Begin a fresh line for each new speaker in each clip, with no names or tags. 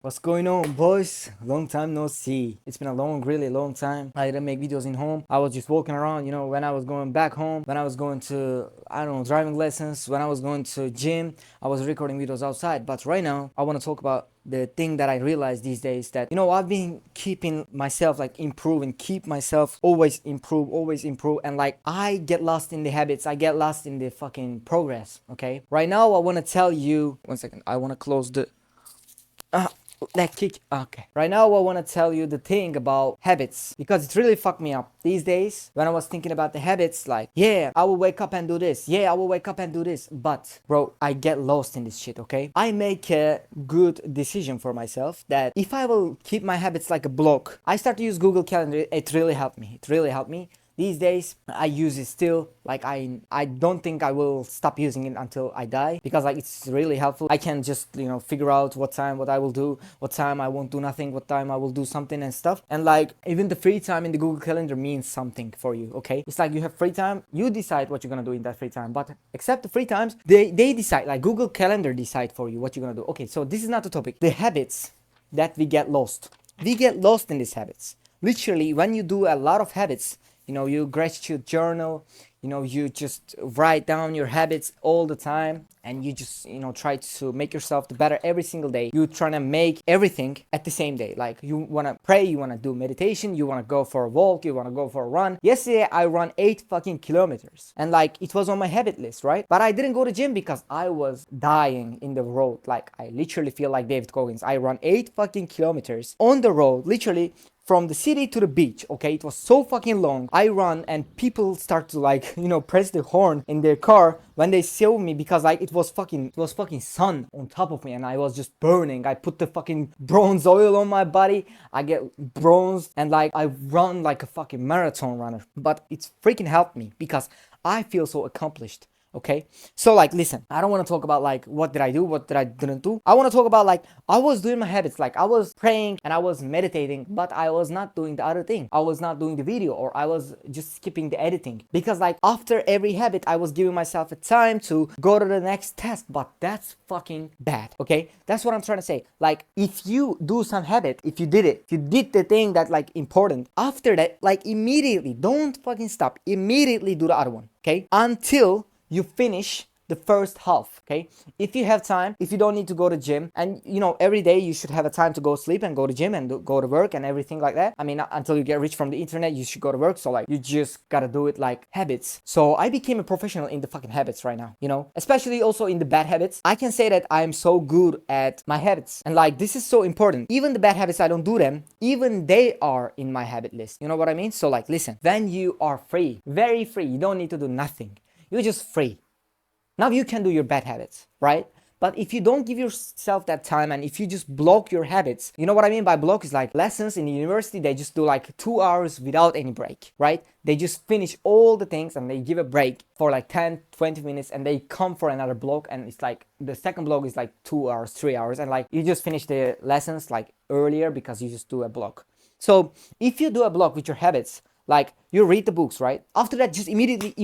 What's going on, boys? Long time no see. It's been a really long time. I didn't make videos in home. I was just walking around, when I was going back home, when I was going to, I don't know, driving lessons, when I was going to gym, I was recording videos outside. But right now, I want to talk about the thing that I realized these days that, I've been keeping myself improving, keep myself always improve. And I get lost in the habits. I get lost in the fucking progress. Okay. Right now, I want to tell you, one second, I want to close the, uh, that kick. Okay. Right now, I want to tell you the thing about habits because it's really fucked me up these days. When I was thinking about the habits, yeah, I will wake up and do this. Yeah, I will wake up and do this. But, bro, I get lost in this shit, okay? I make a good decision for myself that if I will keep my habits like a block, I start to use Google Calendar. It really helped me. These days I use it still. I don't think I will stop using it until I die because it's really helpful. I can just figure out what I will do, what time I won't do nothing, what time I will do something and stuff. And even the free time in the Google Calendar means something for you, okay? It's like you have free time, you decide what you're gonna do in that free time. But except the free times, they decide, like Google Calendar decide for you what you're gonna do. Okay, so this is not the topic. The habits that we get lost. We get lost in these habits. Literally, when you do a lot of habits, you gratitude journal, you just write down your habits all the time, and you just try to make yourself the better every single day. You trying to make everything at the same day. Like you want to pray, you want to do meditation, you want to go for a walk, you want to go for a run. Yesterday I ran 8 fucking kilometers, and it was on my habit list, right? But I didn't go to gym because I was dying in the road. I literally feel like David Goggins. I ran 8 fucking kilometers on the road, literally from the city to the beach. Okay, it was so fucking long. I run and people start to press the horn in their car when they saw me because it was fucking sun on top of me and I was just burning. I put the fucking bronze oil on my body. I get bronze and I run like a fucking marathon runner. But it's freaking helped me because I feel so accomplished. Okay, so listen, I don't want to talk about what did I do, what did I didn't do. I want to talk about I was doing my habits, I was praying and I was meditating, but I was not doing the other thing. I was not doing the video, or I was just skipping the editing because after every habit I was giving myself a time to go to the next task. But that's fucking bad. Okay, that's what I'm trying to say. If you do some habit, if you did the thing that important, after that immediately, don't fucking stop, immediately do the other one. Okay, until you finish the first half. Okay, if you have time, if you don't need to go to gym, and every day you should have a time to go sleep and go to gym and go to work and everything like that. I mean, until you get rich from the internet, you should go to work. So you just gotta do it like habits. So I became a professional in the fucking habits right now, especially also in the bad habits. I can say that I'm so good at my habits, and this is so important. Even the bad habits, I don't do them, even they are in my habit list. You know what I mean? So listen, when you are free, very free, you don't need to do nothing, you're just free. Now you can do your bad habits, right? But if you don't give yourself that time, and if you just block your habits, you know what I mean by block is lessons in the university, they just do 2 hours without any break, right? They just finish all the things and they give a break for 10, 20 minutes and they come for another block, and it's the second block is 2 hours, 3 hours, and you just finish the lessons earlier because you just do a block. So if you do a block with your habits, you read the books, right? After that, just immediately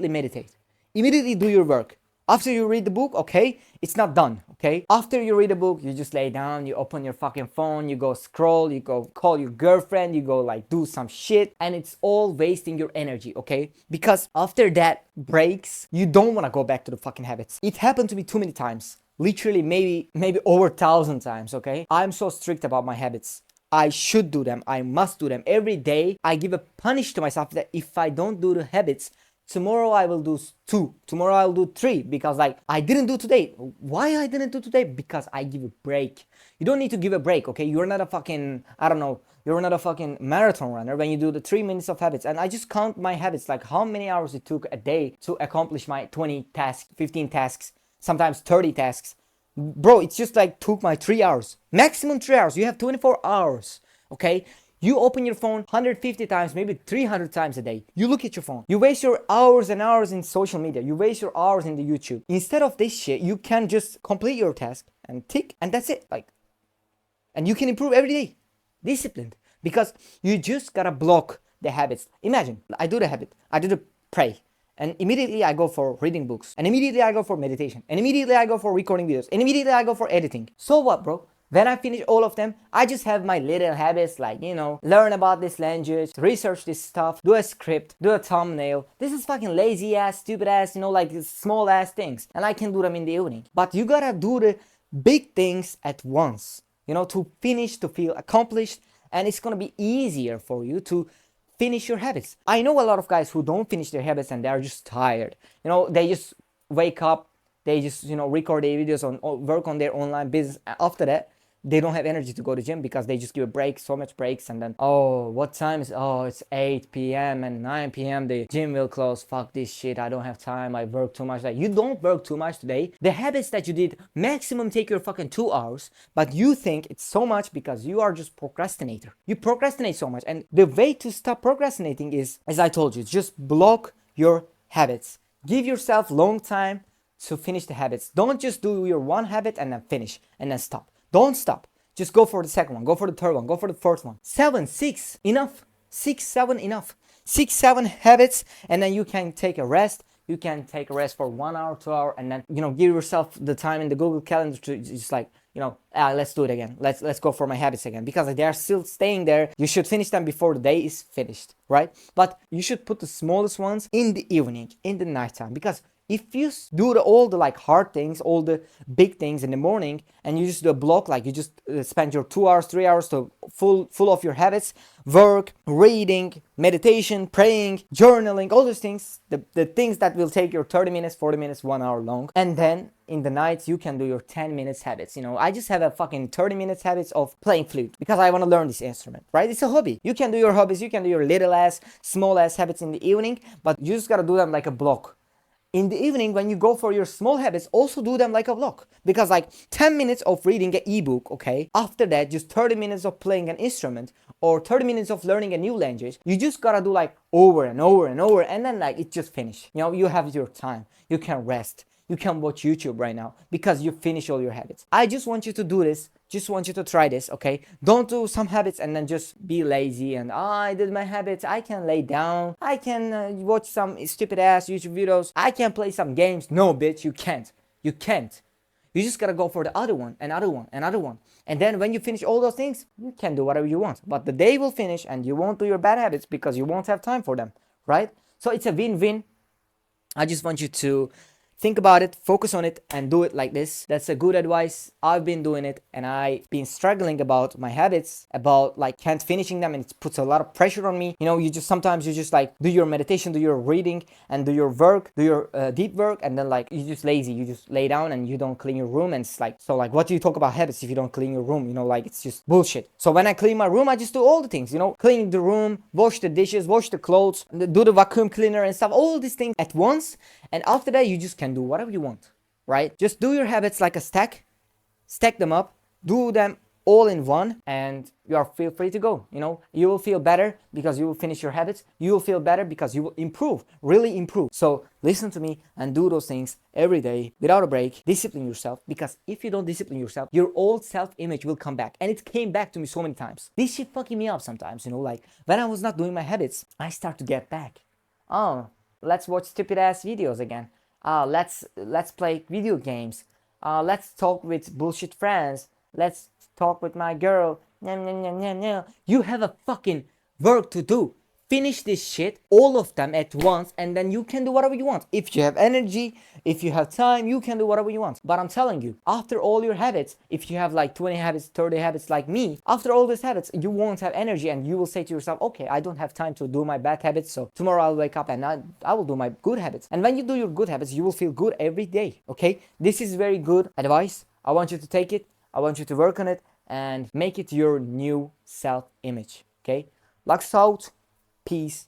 meditate, immediately do your work. After you read the book, okay, it's not done. Okay, after you read a book, you just lay down, you open your fucking phone, you go scroll, you go call your girlfriend, you go do some shit, and it's all wasting your energy. Okay, because after that breaks, you don't want to go back to the fucking habits. It happened to me too many times, literally maybe over 1,000 times. Okay, I'm so strict about my habits. I should do them, I must do them every day. I give a punish to myself that if I don't do the habits, tomorrow I will do 2, tomorrow I'll do 3, because I didn't do today. Why I didn't do today? Because I give a break. You don't need to give a break. Okay, you're not a fucking, I don't know, you're not a fucking marathon runner when you do the 3 minutes of habits. And I just count my habits, how many hours it took a day to accomplish my 20 tasks, 15 tasks, sometimes 30 tasks. Bro, it's just took my 3 hours, maximum 3 hours. You have 24 hours. Okay, you open your phone 150 times, maybe 300 times a day. You look at your phone. You waste your hours and hours in social media. You waste your hours in the YouTube. Instead of this shit, you can just complete your task and tick, and that's it. And you can improve every day. Disciplined. Because you just gotta block the habits. Imagine, I do the habit. I do the pray. And immediately I go for reading books. And immediately I go for meditation. And immediately I go for recording videos. And immediately I go for editing. So what, bro? When I finish all of them, I just have my little habits like, learn about this language, research this stuff, do a script, do a thumbnail. This is fucking lazy ass, stupid ass, like small ass things. And I can do them in the evening. But you gotta do the big things at once, to finish, to feel accomplished. And it's gonna be easier for you to finish your habits. I know a lot of guys who don't finish their habits and they are just tired. They just wake up, they just, record their videos on work on their online business. After that, they don't have energy to go to gym because they just give a break, so much breaks, and then, oh, what time is, oh, it's 8 p.m. and 9 p.m. the gym will close. Fuck this shit, I don't have time, I work too much. Like, you don't work too much today. The habits that you did maximum take your fucking 2 hours, but you think it's so much because you are just procrastinator. You procrastinate so much, and the way to stop procrastinating is, as I told you, just block your habits. Give yourself long time to finish the habits. Don't just do your one habit and then finish and then stop. Don't stop. Just go for the second one. Go for the third one. Go for the fourth one. 7, 6, enough. 6, 7, enough. 6, 7 habits, and then you can take a rest. You can take a rest for 1 hour, 2 hours, and then, give yourself the time in the Google Calendar to just like, let's do it again. Let's go for my habits again. Because they are still staying there. You should finish them before the day is finished, right? But you should put the smallest ones in the evening, in the nighttime. Because if you do all the like hard things, all the big things in the morning, and you just do a block, like you just spend your 2 hours, 3 hours to full of your habits, work, reading, meditation, praying, journaling, all those things, the things that will take your 30 minutes, 40 minutes, 1 hour long. And then in the night, you can do your 10 minutes habits. I just have a fucking 30 minutes habits of playing flute because I want to learn this instrument, right? It's a hobby. You can do your hobbies, you can do your little ass, small ass habits in the evening, but you just got to do them like a block. In the evening, when you go for your small habits, also do them like a block. Because like 10 minutes of reading an ebook, okay? After that, just 30 minutes of playing an instrument or 30 minutes of learning a new language. You just gotta do like over and over and over, and then like it just finish. You have your time. You can rest. You can watch YouTube right now because you finish all your habits. I just want you to do this. Just want you to try this, okay? Don't do some habits and then just be lazy and, I did my habits. I can lay down. I can watch some stupid ass YouTube videos. I can play some games. No, bitch, you can't. You can't. You just gotta go for the other one, another one, another one. And then when you finish all those things, you can do whatever you want. But the day will finish and you won't do your bad habits because you won't have time for them, right? So it's a win-win. I just want you to think about it, focus on it, and do it like this. That's a good advice. I've been doing it, and I've been struggling about my habits, about like can't finishing them, and it puts a lot of pressure on me. You just sometimes you just like do your meditation, do your reading, and do your work, do your deep work, and then like you're just lazy. You just lay down and you don't clean your room, and it's like, so like what do you talk about habits if you don't clean your room? Like it's just bullshit. So when I clean my room, I just do all the things, clean the room, wash the dishes, wash the clothes, do the vacuum cleaner and stuff, all these things at once. And after that, you just can do whatever you want, right? Just do your habits like a stack them up, do them all in one, and you are feel free to go. You will feel better because you will finish your habits. You will feel better because you will improve, really improve. So listen to me and do those things every day without a break. Discipline yourself, because if you don't discipline yourself, your old self-image will come back. And it came back to me so many times. This shit fucking me up sometimes, like when I was not doing my habits, I start to get back. Oh, let's watch stupid ass videos again. Let's play video games. Let's talk with bullshit friends. Let's talk with my girl. You have a fucking work to do. Finish this shit, all of them at once, and then you can do whatever you want. If you have energy, if you have time, you can do whatever you want. But I'm telling you, after all your habits, if you have like 20 habits, 30 habits like me, after all these habits, you won't have energy, and you will say to yourself, okay, I don't have time to do my bad habits, so tomorrow I'll wake up and I will do my good habits. And when you do your good habits, you will feel good every day, okay? This is very good advice. I want you to take it. I want you to work on it and make it your new self-image, okay? Lux out. Peace